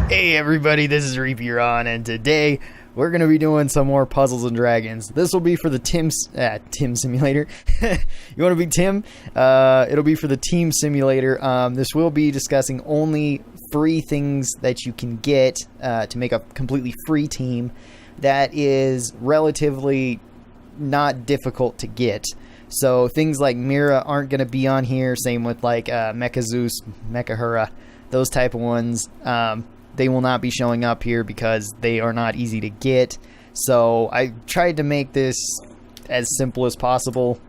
Hey everybody, this is Reaper, and today we're going to be doing some more Puzzles and Dragons. This will be for the Tim Simulator. You want to be Tim? It'll be for the Team Simulator. This will be discussing only free things that you can get to make a completely free team that is relatively not difficult to get. So things like Mira aren't going to be on here, same with like Mecha Zeus, Mechahura, those type of ones. They will not be showing up here because they are not easy to get. So I tried to make this as simple as possible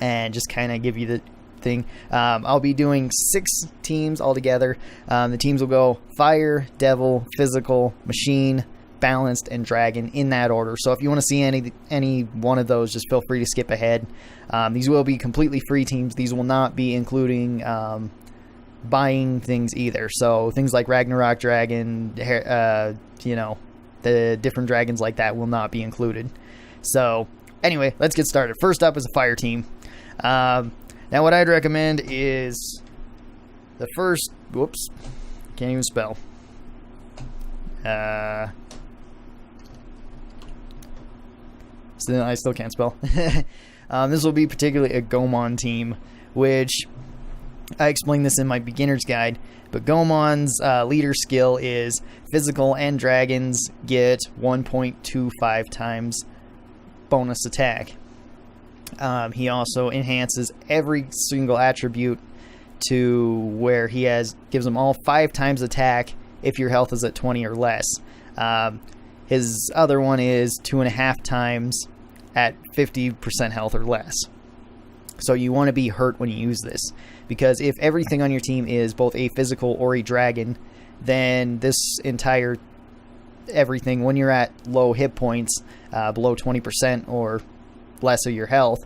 and just kind of give you the thing. I'll be doing 6 teams altogether. The teams will go Fire, Devil, Physical, Machine, Balanced, and Dragon in that order. So if you want to see any one of those, just feel free to skip ahead. These will be completely free teams. These will not be including buying things either. So things like Ragnarok Dragon, the different dragons like that will not be included. So anyway, let's get started. First up is a Fire team. Now what I'd recommend is the first, can't even spell. I still can't spell. This will be particularly a Goemon team, which I explained this in my beginner's guide, but Goemon's leader skill is Physical, and dragons get 1.25 times bonus attack. He also enhances every single attribute to where he gives them all 5 times attack if your health is at 20 or less. His other one is 2.5 times at 50% health or less. So you want to be hurt when you use this, because if everything on your team is both a physical or a dragon, then this entire everything, when you're at low hit points, below 20% or less of your health,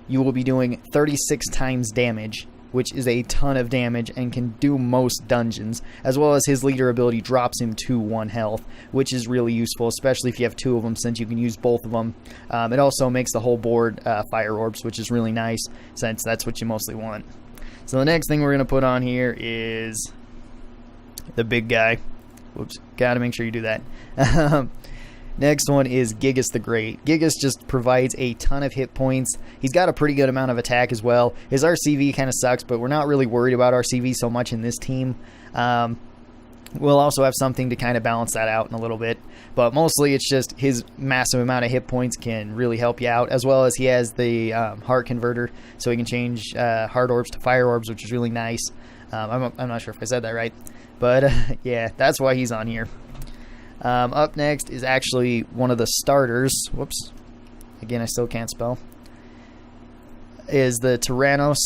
you will be doing 36 times damage, which is a ton of damage and can do most dungeons, as well as his leader ability drops him to 1 health, which is really useful, especially if you have 2 of them, since you can use both of them. It also makes the whole board fire orbs, which is really nice, since that's what you mostly want. So the next thing we're going to put on here is the big guy. Gotta make sure you do that. Next one is Gigas the Great. Gigas just provides a ton of hit points. He's got a pretty good amount of attack as well. His RCV kind of sucks, but we're not really worried about RCV so much in this team. We'll also have something to kind of balance that out in a little bit. But mostly it's just his massive amount of hit points can really help you out, as well as he has the heart converter, so he can change heart orbs to fire orbs, which is really nice. I'm not sure if I said that right. But yeah, that's why he's on here. Up next is actually one of the starters. Again, I still can't spell. Is the Tyrannos.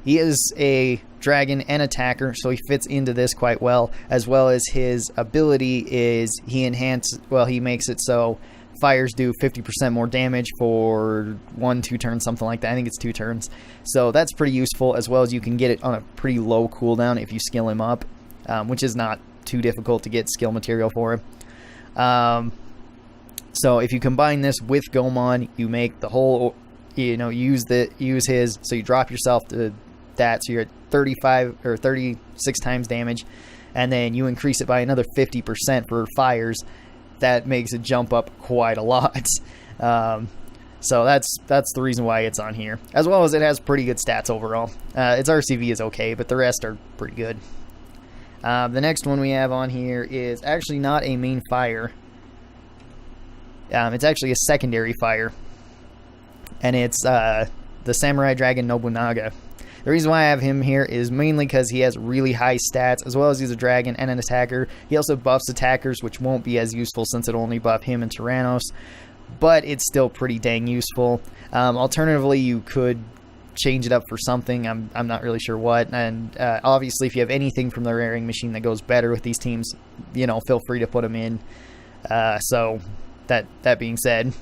He is a dragon and attacker, so he fits into this quite well, as well as his ability is he makes it so fires do 50% more damage for 1-2 turns, something like that. I think it's 2 turns. So that's pretty useful, as well as you can get it on a pretty low cooldown if you skill him up, which is not too difficult to get skill material for him. So if you combine this with Goemon, you make the whole, use his, so you drop yourself to that, so you're at 35 or 36 times damage, and then you increase it by another 50% for fires. That makes it jump up quite a lot. So that's the reason why it's on here, as well as it has pretty good stats overall. Its RCV is okay, but the rest are pretty good. The next one we have on here is actually not a main fire. It's actually a secondary fire. And it's the Samurai Dragon Nobunaga. The reason why I have him here is mainly because he has really high stats, as well as he's a dragon and an attacker. He also buffs attackers, which won't be as useful since it'll only buff him and Tyrannos. But it's still pretty dang useful. Alternatively, you could change it up for something. I'm not really sure what, and obviously if you have anything from the raring machine that goes better with these teams, feel free to put them in. So that being said,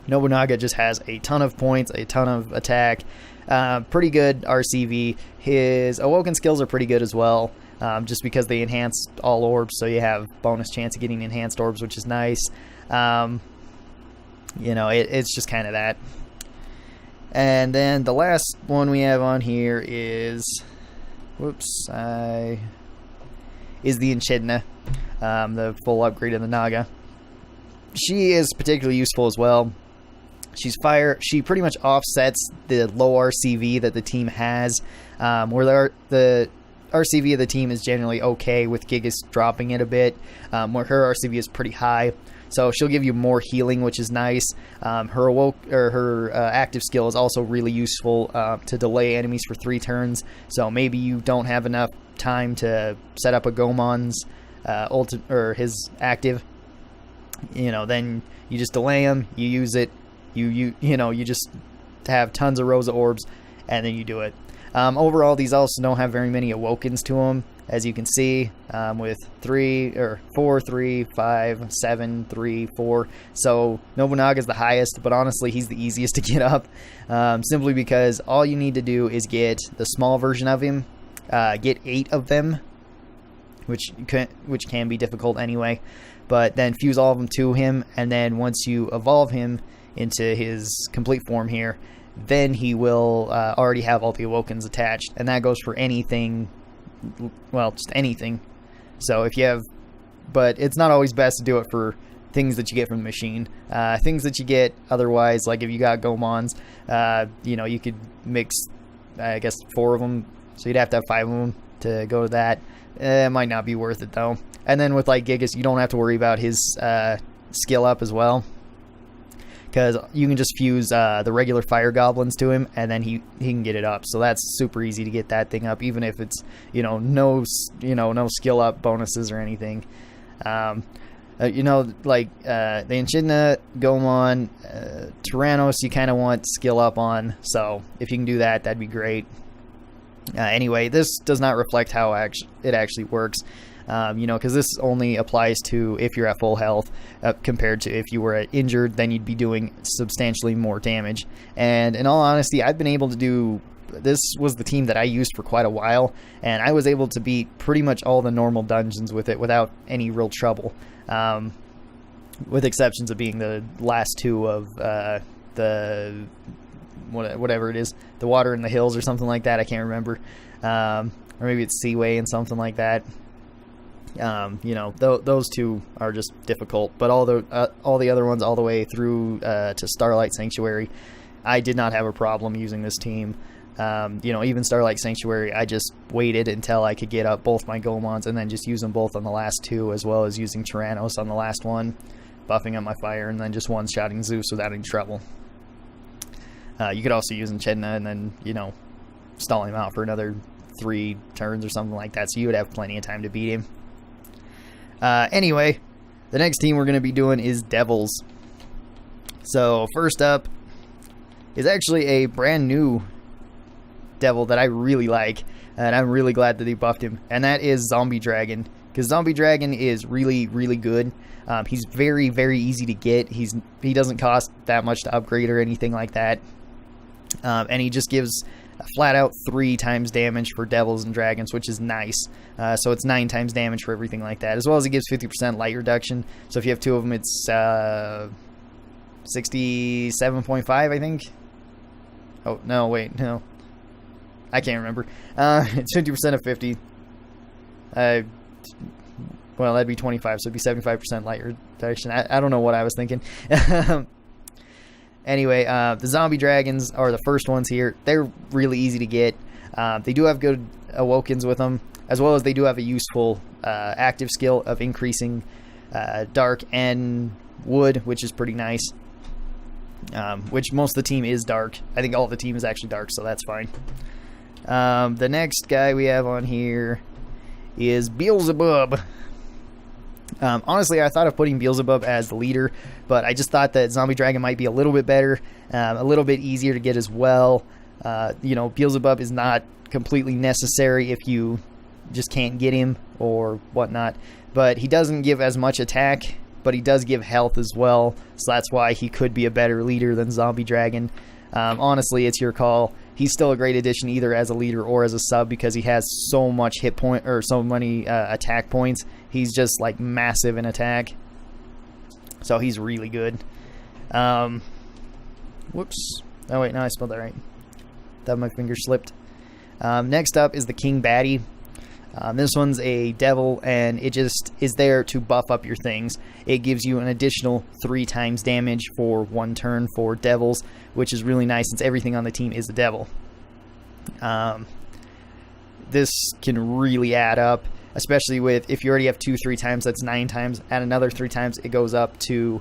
Nobunaga just has a ton of points, a ton of attack, pretty good RCV. His awoken skills are pretty good as well, just because they enhance all orbs, so you have bonus chance of getting enhanced orbs, which is nice. It's just kind of that. And then the last one we have on here is Whoops. Is the Echidna, the full upgrade of the Naga. She is particularly useful as well. She's fire. She pretty much offsets the low RCV that the team has, where the RCV of the team is generally okay with Gigas dropping it a bit, where her RCV is pretty high. So she'll give you more healing, which is nice. Her active skill is also really useful to delay enemies for 3 turns. So maybe you don't have enough time to set up a Goemon's his active. Then you just delay him. You use it. You just have tons of rows of orbs, and then you do it. Overall, these also don't have very many Awokens to them, as you can see, with 4, 3, 5, 7, 3, 4. So Nobunaga is the highest, but honestly, he's the easiest to get up, simply because all you need to do is get the small version of him, get 8 of them, which can be difficult anyway, but then fuse all of them to him, and then once you evolve him into his complete form here, then he will already have all the Awokens attached, and that goes for anything, well, just anything. So if you have, but it's not always best to do it for things that you get from the machine. Things that you get otherwise, like if you got Goemons, you could mix, I guess, 4 of them, so you'd have to have 5 of them to go to that. It might not be worth it though. And then with like Gigas, you don't have to worry about his skill up as well, because you can just fuse the regular fire goblins to him, and then he can get it up. So that's super easy to get that thing up, even if it's no skill up bonuses or anything. The Echidna, Goemon, Tyrannos, you kind of want skill up on. So if you can do that, that'd be great. Anyway, this does not reflect how it actually works. Because this only applies to if you're at full health, compared to if you were injured, then you'd be doing substantially more damage. And in all honesty, I've been able to do, this was the team that I used for quite a while, and I was able to beat pretty much all the normal dungeons with it without any real trouble, with exceptions of being the last 2 of whatever it is, the Water in the Hills or something like that. I can't remember, or maybe it's Seaway and something like that. Those 2 are just difficult, but all the other ones all the way through to Starlight Sanctuary, I did not have a problem using this team. Even Starlight Sanctuary, I just waited until I could get up both my Goemons and then just use them both on the last 2, as well as using Tyrannos on the last one, buffing up my fire, and then just one-shotting Zeus without any trouble. You could also use Echidna and then, stall him out for another 3 turns or something like that, so you would have plenty of time to beat him. Anyway, the next team we're going to be doing is Devils. So first up is actually a brand new Devil that I really like, and I'm really glad that they buffed him, and that is Zombie Dragon, because Zombie Dragon is really, really good. He's very, very easy to get. He doesn't cost that much to upgrade or anything like that, and he just gives a flat out 3 times damage for Devils and Dragons, which is nice. So it's 9 times damage for everything like that, as well as he gives 50% light reduction. So if you have 2 of them, it's 67.5, I think. Oh, no, wait, no. I can't remember. It's 50% of 50. Well, that'd be 25, so it'd be 75% light reduction. I don't know what I was thinking. Anyway, the Zombie Dragons are the first ones here. They're really easy to get. They do have good Awokens with them, as well as they do have a useful active skill of increasing Dark and Wood, which is pretty nice. Which most of the team is Dark. I think all of the team is actually Dark, so that's fine. The next guy we have on here is Beelzebub. Honestly, I thought of putting Beelzebub as the leader, but I just thought that Zombie Dragon might be a little bit better, a little bit easier to get as well. Beelzebub is not completely necessary if you just can't get him or whatnot, but he doesn't give as much attack, but he does give health as well, so that's why he could be a better leader than Zombie Dragon. Honestly, it's your call. He's still a great addition either as a leader or as a sub, because he has so much hit point, or so many attack points. He's just like massive in attack, so he's really good. Whoops. Oh wait, no, I spelled that right. That my finger slipped. Next up is the King Baddie. This one's a devil, and it just is there to buff up your things. It gives you an additional 3 times damage for 1 turn for devils, which is really nice since everything on the team is a devil. This can really add up, especially with if you already have 3 times, that's 9 times. Add another 3 times, it goes up to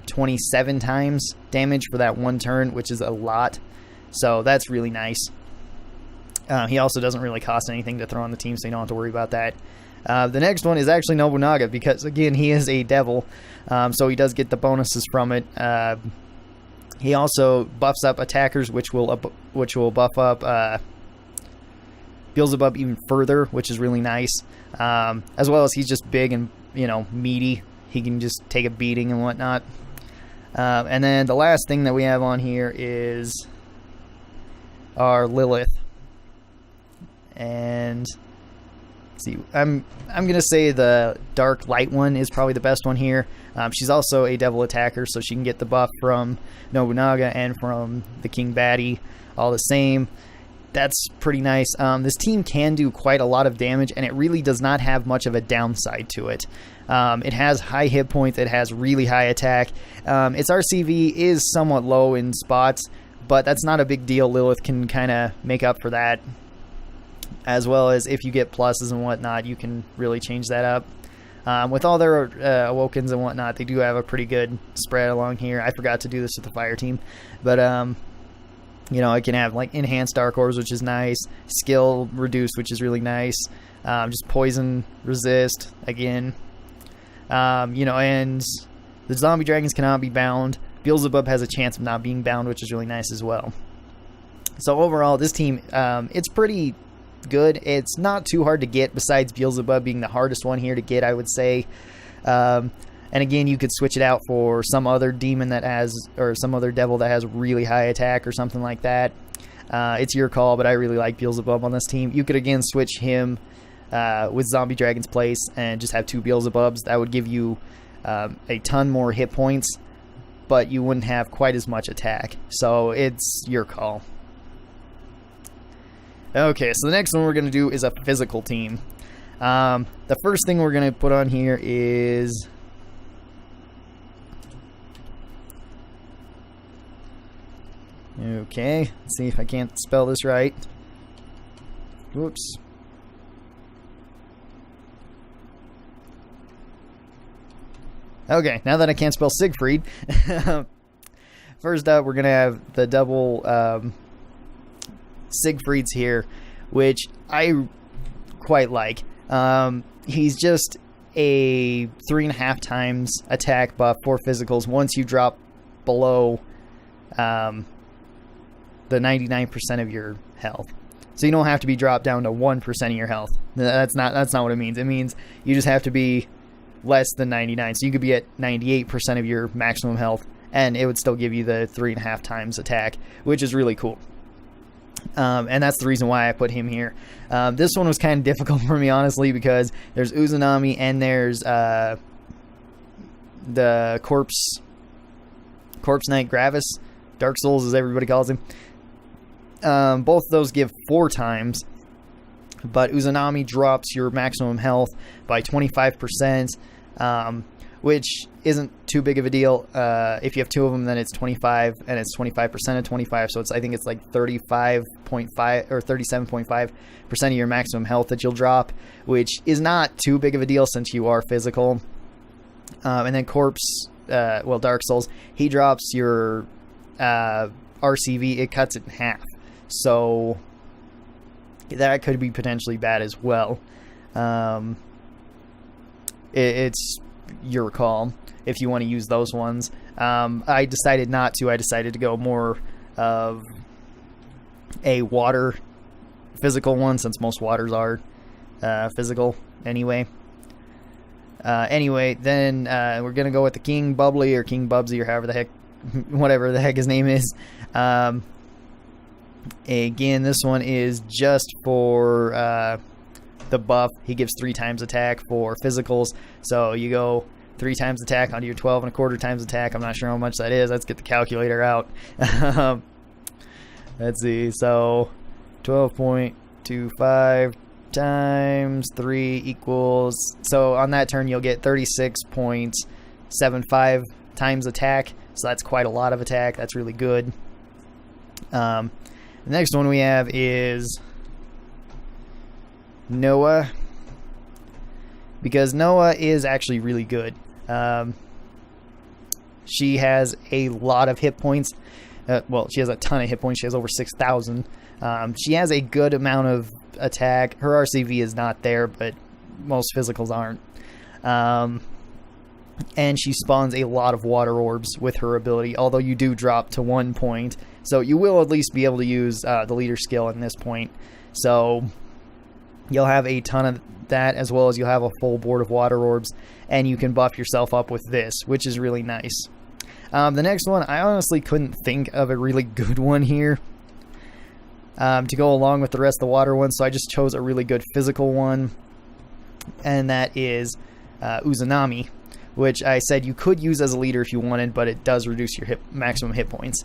27 times damage for that 1 turn, which is a lot. So that's really nice. He also doesn't really cost anything to throw on the team, so you don't have to worry about that. The next one is actually Nobunaga, because, again, he is a devil, so he does get the bonuses from it. He also buffs up attackers, which will buff up Beelzebub even further, which is really nice. As well as he's just big and, meaty. He can just take a beating and whatnot. And then the last thing that we have on here is our Lilith. And let's see, I'm gonna say the Dark Light one is probably the best one here. She's also a devil attacker, so she can get the buff from Nobunaga and from the King Baddie all the same. That's pretty nice. This team can do quite a lot of damage, and it really does not have much of a downside to it. It has high hit points. It has really high attack. Its RCV is somewhat low in spots, but that's not a big deal. Lilith can kind of make up for that. As well as if you get pluses and whatnot, you can really change that up. With all their Awokens and whatnot, they do have a pretty good spread along here. I forgot to do this with the fire team. But, it can have like enhanced Dark Orbs, which is nice. Skill reduced, which is really nice. Just poison resist, again. And the zombie dragons cannot be bound. Beelzebub has a chance of not being bound, which is really nice as well. So overall, this team, it's pretty good. It's not too hard to get, besides Beelzebub being the hardest one here to get, I would say. And again, you could switch it out for some other demon that has, or some other devil that has really high attack or something like that. It's your call, but I really like Beelzebub on this team. You could again switch him with Zombie Dragon's place and just have 2 Beelzebubs. That would give you a ton more hit points, but you wouldn't have quite as much attack. So it's your call. Okay, so the next one we're going to do is a physical team. The first thing we're going to put on here is... Okay, let's see if I can't spell this right. Whoops. Okay, now that I can't spell Siegfried, first up we're going to have the double Siegfrieds here, which I quite like. He's just a 3.5 times attack buff for physicals once you drop below the 99% of your health. So you don't have to be dropped down to 1% of your health. That's not what it means. It means you just have to be less than 99. So you could be at 98% of your maximum health, and it would still give you the 3.5 times attack, which is really cool. And that's the reason why I put him here. This one was kind of difficult for me, honestly, because there's Uzunami and there's the Corpse Knight Gravis. Dark Souls, as everybody calls him. Both of those give 4 times, but Uzunami drops your maximum health by 25%, which isn't too big of a deal. If you have 2 of them, then it's 25, and it's 25% of 25, so I think it's like 35.5 or 37.5% of your maximum health that you'll drop, which is not too big of a deal since you are physical. And then Dark Souls, he drops your RCV, it cuts it in half. So that could be potentially bad as well. It's your call if you want to use those ones. I decided not to. I decided to go more of a water physical one, since most waters are physical anyway. Then we're going to go with the King Bubbly or King Bubsy or whatever the heck his name is. Again, this one is just for the buff. He gives 3 times attack for physicals. So you go 3 times attack onto your 12.25 times attack. I'm not sure how much that is. Let's get the calculator out. Let's see. So 12.25 times 3 equals... So on that turn, you'll get 36.75 times attack. So that's quite a lot of attack. That's really good. The next one we have is Noah, because Noah is actually really good. She has a lot of hit points. She has a ton of hit points. She has over 6,000. She has a good amount of attack. Her RCV is not there, but most physicals aren't. And she spawns a lot of water orbs with her ability, although you do drop to 1 point. So you will at least be able to use the leader skill in this point. So you'll have a ton of that, as well as you'll have a full board of water orbs, and you can buff yourself up with this, which is really nice. The next one, I honestly couldn't think of a really good one here to go along with the rest of the water ones, so I just chose a really good physical one, and that is Uzanami, which I said you could use as a leader if you wanted, but it does reduce your maximum hit points.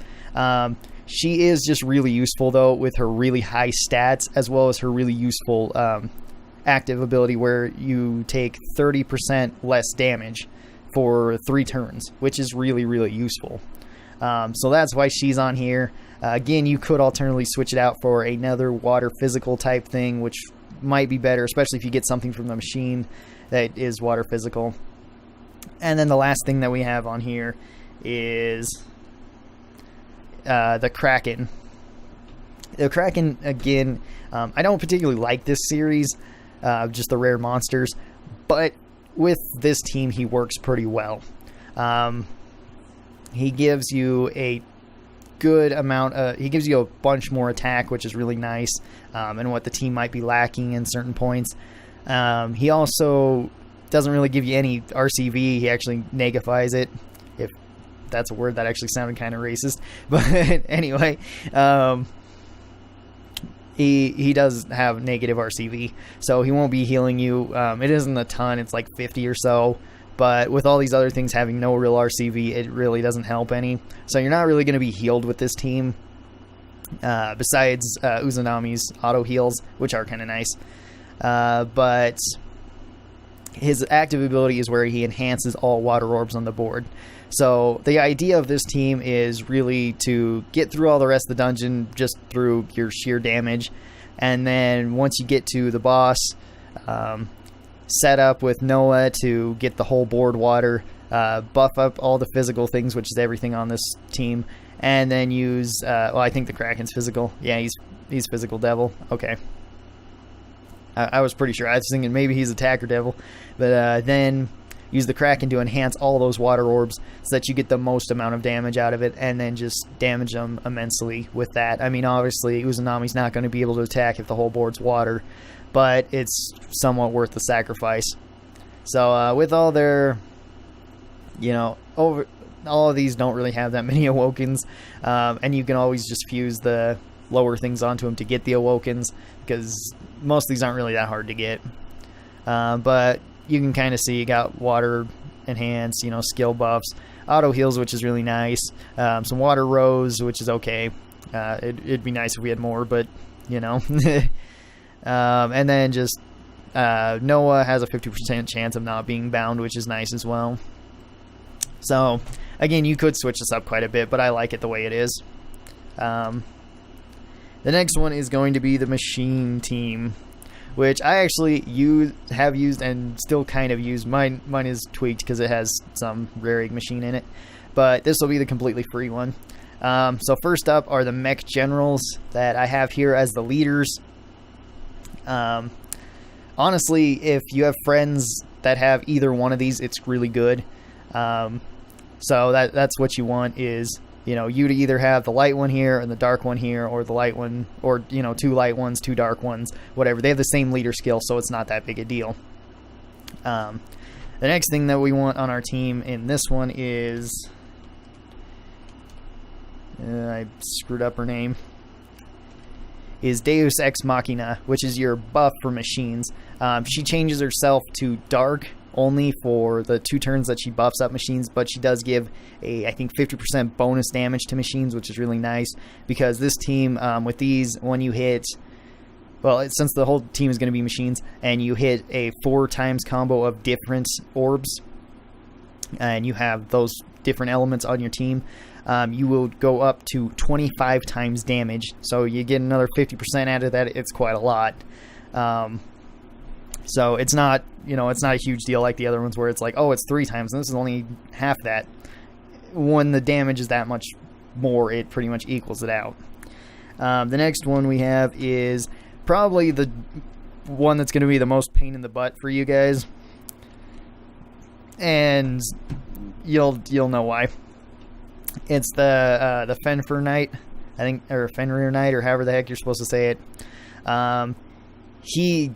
She is just really useful, though, with her really high stats, as well as her really useful active ability where you take 30% less damage for 3 turns, which is really, really useful. So that's why she's on here. Again, you could alternatively switch it out for another water physical type thing, which might be better, especially if you get something from the machine that is water physical. And then the last thing that we have on here is the Kraken. The Kraken, again, I don't particularly like this series, just the rare monsters, but with this team, he works pretty well. He gives you a good amount, he gives you a bunch more attack, which is really nice, and what the team might be lacking in certain points. He also doesn't really give you any RCV. He actually negafies it, if that's a word. That actually sounded kind of racist, but anyway, he does have negative RCV, so he won't be healing you. It isn't a ton, it's like 50 or so, but with all these other things having no real RCV, it really doesn't help any, so you're not really going to be healed with this team, besides Uzanami's auto heals, which are kind of nice, but his active ability is where he enhances all water orbs on the board. So the idea of this team is really to get through all the rest of the dungeon just through your sheer damage, and then once you get to the boss, set up with Noah to get the whole board water, buff up all the physical things, which is everything on this team, and then use I think the Kraken's physical. Yeah, he's physical devil. Okay, I was pretty sure. I was thinking maybe he's attacker devil, but then use the Kraken to enhance all those water orbs so that you get the most amount of damage out of it, and then just damage them immensely with that. I mean, obviously, Uzanami's not going to be able to attack if the whole board's water, but it's somewhat worth the sacrifice. So with all their, all of these don't really have that many Awokens, and you can always just fuse the lower things onto them to get the Awokens, because most of these aren't really that hard to get. But you can kind of see you got water enhance, skill buffs, auto heals, which is really nice, some water rose, which is okay. It'd be nice if we had more, but and then just Noah has a 50% chance of not being bound, which is nice as well. So again, you could switch this up quite a bit, but I like it the way it is. The next one is going to be the machine team, which I actually have used and still kind of use. Mine is tweaked because it has some rare egg machine in it, but this will be the completely free one. So first up are the mech generals that I have here as the leaders. Honestly, if you have friends that have either one of these, it's really good. So that's what you want is, you to either have the light one here and the dark one here, or the light one, or, 2 light ones, 2 dark ones, whatever. They have the same leader skill, so it's not that big a deal. The next thing that we want on our team in this one is, I screwed up her name, is Deus Ex Machina, which is your buff for machines. She changes herself to dark only for the 2 turns that she buffs up machines, but she does give I think 50% bonus damage to machines, which is really nice, because this team, with these, when you hit well, since the whole team is going to be machines, and you hit a 4 times combo of different orbs, and you have those different elements on your team, you will go up to 25 times damage. So you get another 50% out of that. It's quite a lot. So it's not, it's not a huge deal like the other ones where it's like, oh, it's 3 times, and this is only half that. When the damage is that much more, it pretty much equals it out. The next one we have is probably the one that's going to be the most pain in the butt for you guys, and you'll know why. It's the Fenrir Knight, I think, or Fenrir Knight, or however the heck you're supposed to say it. He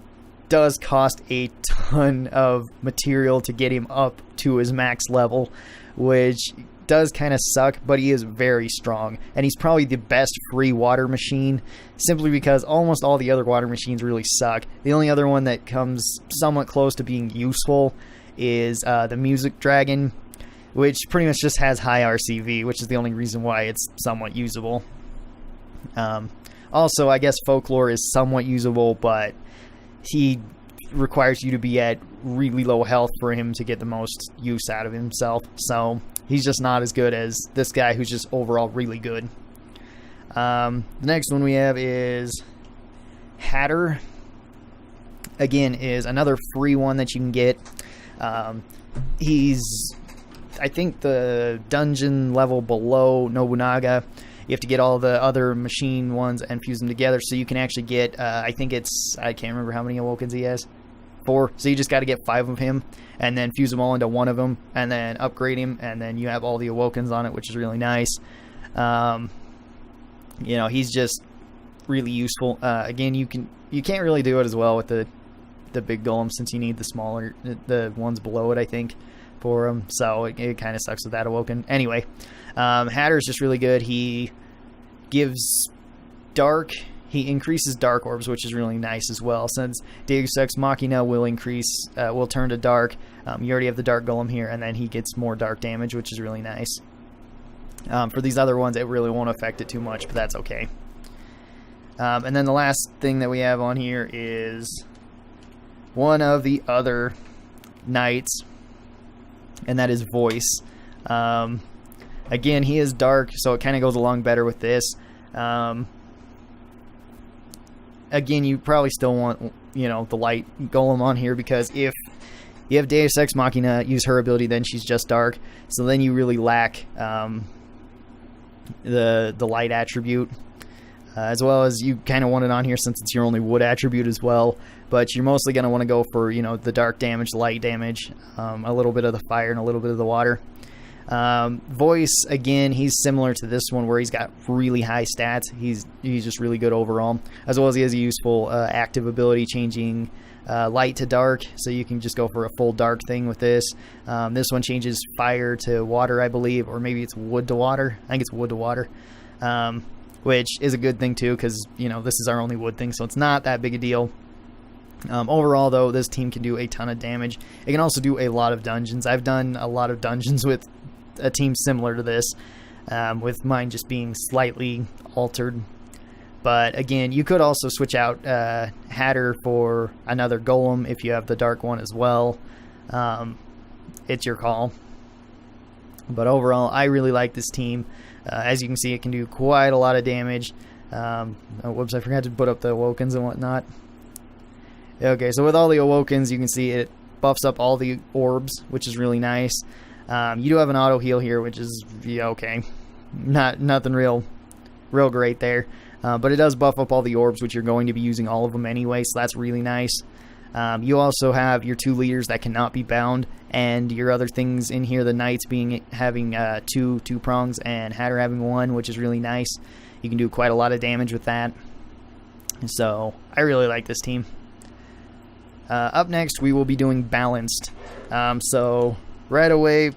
does cost a ton of material to get him up to his max level, which does kind of suck, but he is very strong, and he's probably the best free water machine, simply because almost all the other water machines really suck. The only other one that comes somewhat close to being useful is the Music Dragon, which pretty much just has high RCV, which is the only reason why it's somewhat usable. Also, I guess Folklore is somewhat usable, but he requires you to be at really low health for him to get the most use out of himself, so he's just not as good as this guy, who's just overall really good. The next one we have is Hatter. Again, is another free one that you can get. He's, I think, the dungeon level below Nobunaga. You have to get all the other machine ones and fuse them together, so you can actually get, I can't remember how many Awokens he has. 4. So you just got to get 5 of him, and then fuse them all into one of them, and then upgrade him, and then you have all the Awokens on it, which is really nice. He's just really useful. Again, you can't really do it as well with the big golem, since you need the ones below it, I think, for him. So it kind of sucks with that Awoken. Anyway, Hatter's just really good. He gives dark. He increases dark orbs, which is really nice as well, since Deus Ex Machina will turn to dark. You already have the dark golem here, and then he gets more dark damage, which is really nice. For these other ones, it really won't affect it too much, but that's okay. And then the last thing that we have on here is one of the other knights, and that is Voice. Again, he is dark, so it kind of goes along better with this. Again, you probably still want, the light golem on here, because if you have Deus Ex Machina use her ability, then she's just dark. So then you really lack the light attribute, as well as you kind of want it on here since it's your only wood attribute as well. But you're mostly going to want to go for, the dark damage, light damage, a little bit of the fire, and a little bit of the water. Voice, again, he's similar to this one, where he's got really high stats. He's just really good overall, as well as he has a useful active ability, changing light to dark, so you can just go for a full dark thing with this. This one changes fire to water, I believe, or maybe it's wood to water. I think it's wood to water, which is a good thing too, because this is our only wood thing, so it's not that big a deal. Overall, though, this team can do a ton of damage. It can also do a lot of dungeons. I've done a lot of dungeons with a team similar to this, with mine just being slightly altered. But again, you could also switch out Hatter for another golem if you have the dark one as well. It's your call. But overall, I really like this team. As you can see, it can do quite a lot of damage. Whoops, I forgot to put up the Awokens and whatnot. Okay, so with all the Awokens, you can see it buffs up all the orbs, which is really nice. You do have an auto heal here, which is okay, nothing real great there, but it does buff up all the orbs, which you're going to be using all of them anyway, so that's really nice. You also have your 2 leaders that cannot be bound, and your other things in here, the knights having two prongs, and Hatter having 1, which is really nice. You can do quite a lot of damage with that, so I really like this team. Up next, we will be doing balanced. So right away,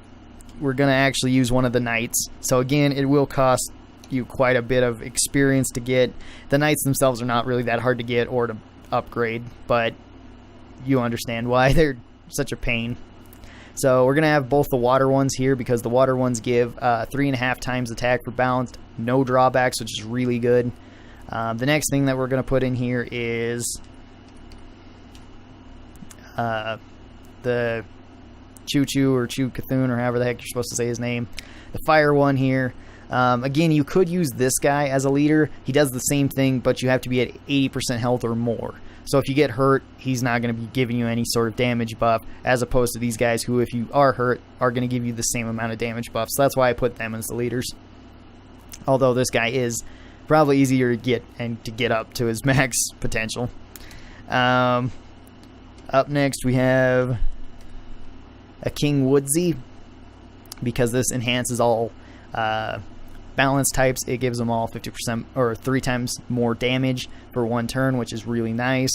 we're going to actually use one of the knights. So again, it will cost you quite a bit of experience to get. The knights themselves are not really that hard to get or to upgrade, but you understand why they're such a pain. So we're going to have both the water ones here, because the water ones give 3.5 times attack for balanced, no drawbacks, which is really good. The next thing that we're going to put in here is the Choo Choo or Choo Cthulhu or however the heck you're supposed to say his name. The fire one here. Again, you could use this guy as a leader. He does the same thing, but you have to be at 80% health or more. So if you get hurt, he's not going to be giving you any sort of damage buff, as opposed to these guys who, if you are hurt, are going to give you the same amount of damage buff. So that's why I put them as the leaders. Although this guy is probably easier to get and to get up to his max potential. Up next we have a King Woodsy, because this enhances all balance types. It gives them all 50% or 3 times more damage for 1 turn, which is really nice.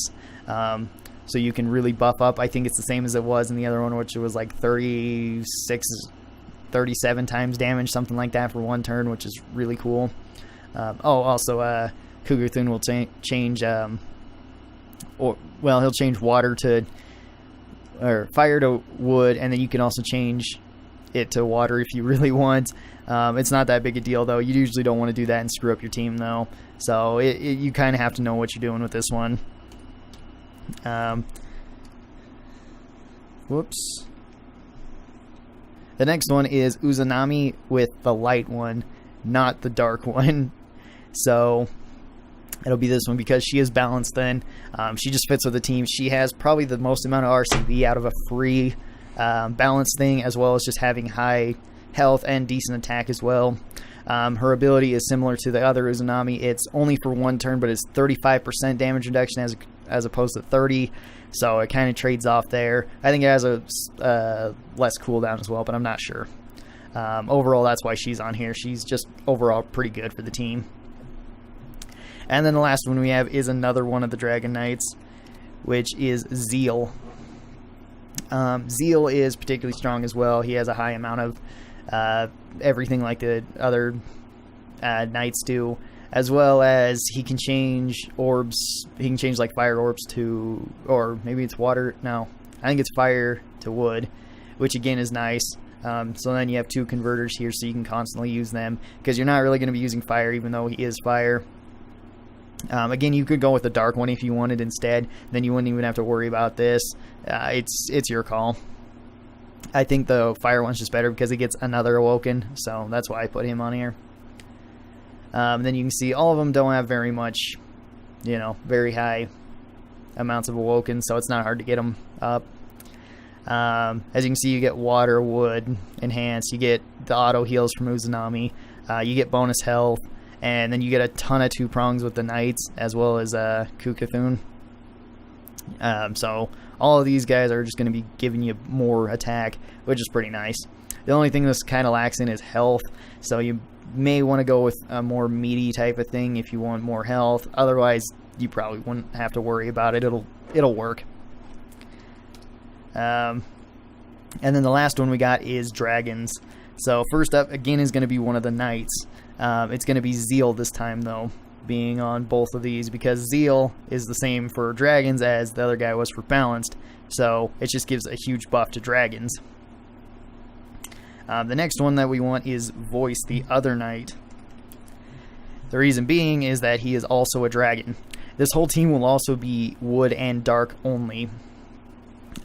So you can really buff up. I think it's the same as it was in the other one, which was like 37 times damage, something like that for 1 turn, which is really cool. Also, Cougar Thune will change, he'll change water to, or fire to wood, and then you can also change it to water if you really want. It's not that big a deal, though. You usually don't want to do that and screw up your team, though. So you kind of have to know what you're doing with this one. Whoops. The next one is Uzanami with the light one, not the dark one. So it'll be this one because she is balanced then. She just fits with the team. She has probably the most amount of RCB out of a free balance thing, as well as just having high health and decent attack as well. Her ability is similar to the other Uzanami. It's only for 1 turn, but it's 35% damage reduction as opposed to 30. So it kind of trades off there. I think it has a less cooldown as well, but I'm not sure. Overall, that's why she's on here. She's just overall pretty good for the team. And then the last one we have is another one of the Dragon Knights, which is Zeal. Zeal is particularly strong as well. He has a high amount of everything like the other knights do, as well as he can change orbs. He can change like fire orbs to, or maybe it's water. No, I think it's fire to wood, which again is nice. So then you have 2 converters here, so you can constantly use them, because you're not really going to be using fire, even though he is fire. Again, you could go with the dark one if you wanted instead. Then you wouldn't even have to worry about this. It's your call. I think the fire one's just better because it gets another awoken, so that's why I put him on here. Then you can see all of them don't have very much, very high amounts of awoken, so it's not hard to get them up. As you can see, you get water, wood, enhanced. You get the auto heals from Uzanami. You get bonus health. And then you get a ton of 2 prongs with the knights, as well as Choo Cthulhu. So all of these guys are just going to be giving you more attack, which is pretty nice. The only thing this kind of lacks in is health, so you may want to go with a more meaty type of thing if you want more health. Otherwise, you probably wouldn't have to worry about it. It'll work. And then the last one we got is dragons. So first up, again, is going to be one of the knights. It's going to be Zeal this time, though, being on both of these, because Zeal is the same for dragons as the other guy was for balanced. So it just gives a huge buff to dragons. The next one that we want is Voice, the other knight. The reason being is that he is also a dragon. This whole team will also be wood and dark only.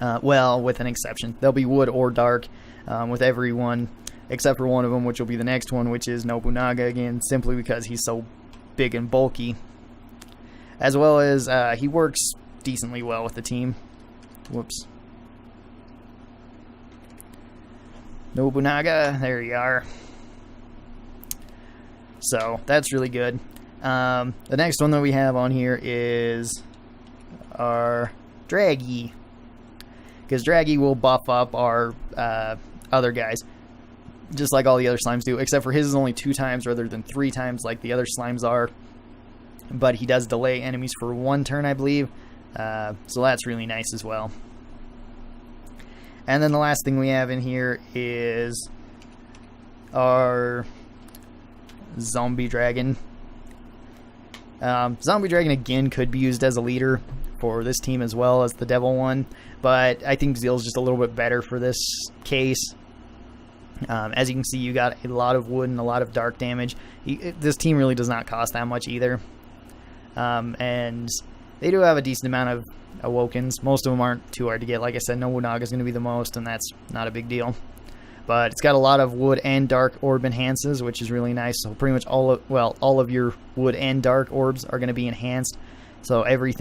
Well, with an exception. They'll be wood or dark with everyone, except for one of them, which will be the next one, which is Nobunaga again, simply because he's so big and bulky. As well as he works decently well with the team. Whoops. Nobunaga, there you are. So that's really good. The next one that we have on here is our Draggy, because Draggy will buff up our other guys, just like all the other slimes do, except for his is only 2 times rather than 3 times like the other slimes are. But he does delay enemies for 1 turn, I believe. So that's really nice as well. And then the last thing we have in here is our Zombie Dragon. Zombie Dragon, again, could be used as a leader for this team as well as the Devil one. But I think Zeal's just a little bit better for this case. As you can see, you got a lot of wood and a lot of dark damage. This team really does not cost that much either. and they do have a decent amount of Awokens. Most of them aren't too hard to get. Like I said, Nobunaga is going to be the most, and that's not a big deal. But it's got a lot of wood and dark orb enhances, which is really nice. So pretty much all of your wood and dark orbs are going to be enhanced. So every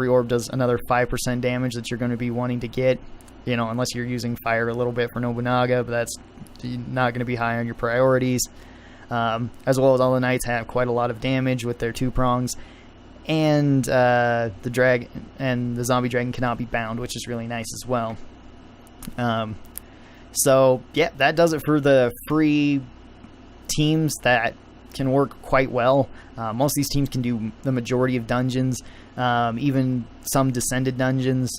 orb does another 5% damage that you're going to be wanting to get. You know, unless you're using fire a little bit for Nobunaga, but that's not going to be high on your priorities. As well as all the knights have quite a lot of damage with their 2 prongs. And the zombie dragon cannot be bound, which is really nice as well. So, yeah, that does it for the free teams that can work quite well. Most of these teams can do the majority of dungeons, even some descended dungeons.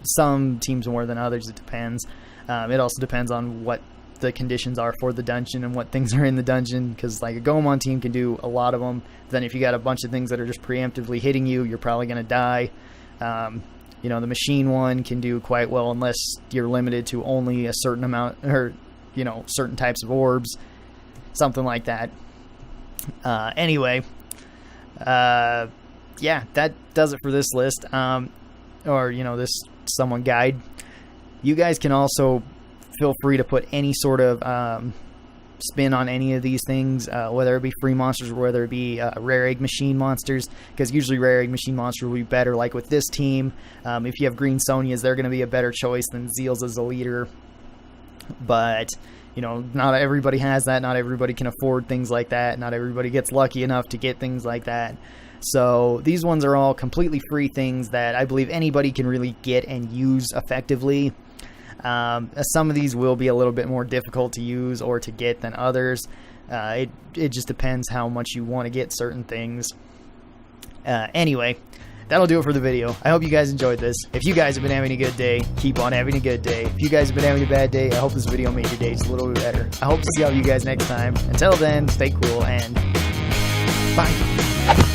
Some teams more than others, it depends. It also depends on what the conditions are for the dungeon and what things are in the dungeon, because like a Goemon team can do a lot of them. Then if you got a bunch of things that are just preemptively hitting you, you're probably going to die. You know, the machine one can do quite well unless you're limited to only a certain amount, or, you know, certain types of orbs, something like that. Anyway, yeah, that does it for this list, or, you know, this someone guide. You guys can also feel free to put any sort of spin on any of these things, whether it be free monsters or whether it be rare egg machine monsters, because usually rare egg machine monsters will be better. Like with this team, if you have green Sonias, they're going to be a better choice than Zeals as a leader. But, you know, not everybody has that. Not everybody can afford things like that. Not everybody gets lucky enough to get things like that. So these ones are all completely free things that I believe anybody can really get and use effectively. Some of these will be a little bit more difficult to use or to get than others. It just depends how much you want to get certain things. Anyway, that'll do it for the video. I hope you guys enjoyed this. If you guys have been having a good day, keep on having a good day. If you guys have been having a bad day, I hope this video made your day just a little bit better. I hope to see all of you guys next time. Until then, stay cool and bye.